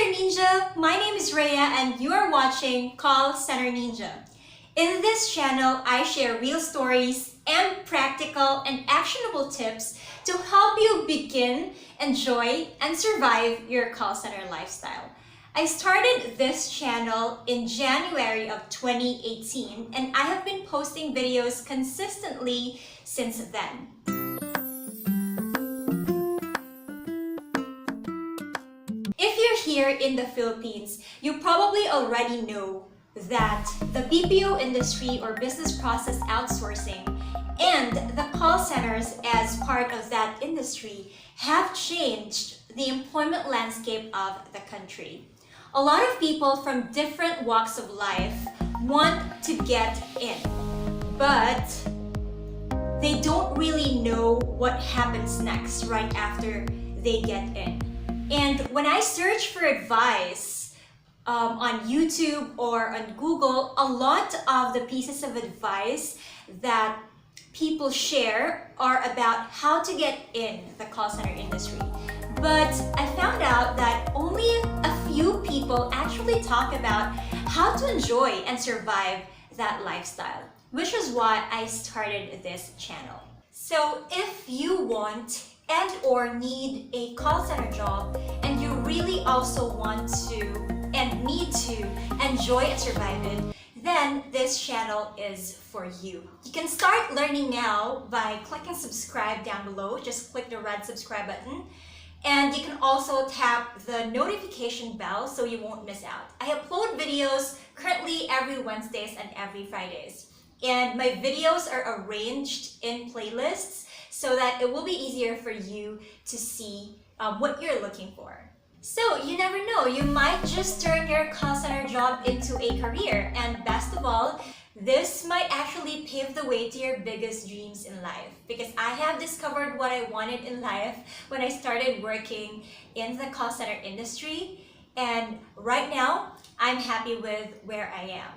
there Ninja! My name is Rhea and you are watching Call Center Ninja. In this channel, I share real stories and practical and actionable tips to help you begin, enjoy, and survive your call center lifestyle. I started this channel in January of 2018 and I have been posting videos consistently since then. If you're here in the Philippines, you probably already know that the BPO industry or business process outsourcing and the call centers as part of that industry have changed the employment landscape of the country. A lot of people from different walks of life want to get in, but they don't really know what happens next right after they get in. And when I search for advice on YouTube or on Google, a lot of the pieces of advice that people share are about how to get in the call center industry. But I found out that only a few people actually talk about how to enjoy and survive that lifestyle, which is why I started this channel. So if you want and or need a call center job and you really also want to and need to enjoy and survive it, then this channel is for you. You can start learning now by clicking subscribe down below. Just click the red subscribe button. And you can also tap the notification bell so you won't miss out. I upload videos currently every Wednesdays and every Fridays. And my videos are arranged in playlists so that it will be easier for you to see what you're looking for. So you never know, you might just turn your call center job into a career, and best of all, this might actually pave the way to your biggest dreams in life, because I have discovered what I wanted in life when I started working in the call center industry, and right now I'm happy with where I am.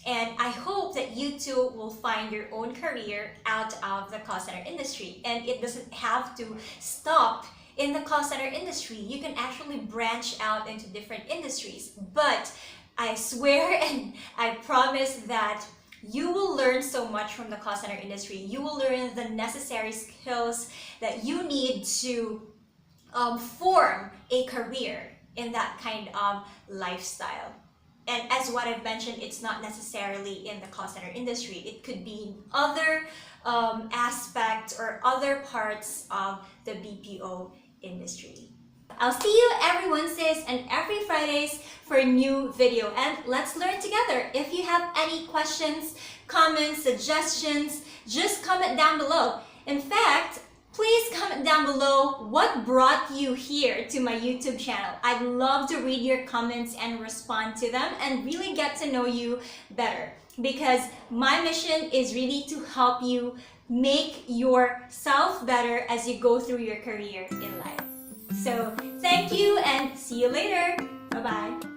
And I hope that you too will find your own career out of the call center industry. And it doesn't have to stop in the call center industry. You can actually branch out into different industries. But I swear and I promise that you will learn so much from the call center industry. You will learn the necessary skills that you need to form a career in that kind of lifestyle. And as what I've mentioned, it's not necessarily in the call center industry. It could be in other aspects or other parts of the BPO industry. I'll see you every Wednesdays and every Fridays for a new video, and let's learn together. If you have any questions, comments, suggestions, just comment down below. In fact, please comment down below what brought you here to my YouTube channel. I'd love to read your comments and respond to them and really get to know you better, because my mission is really to help you make yourself better as you go through your career in life. So thank you and see you later. Bye-bye.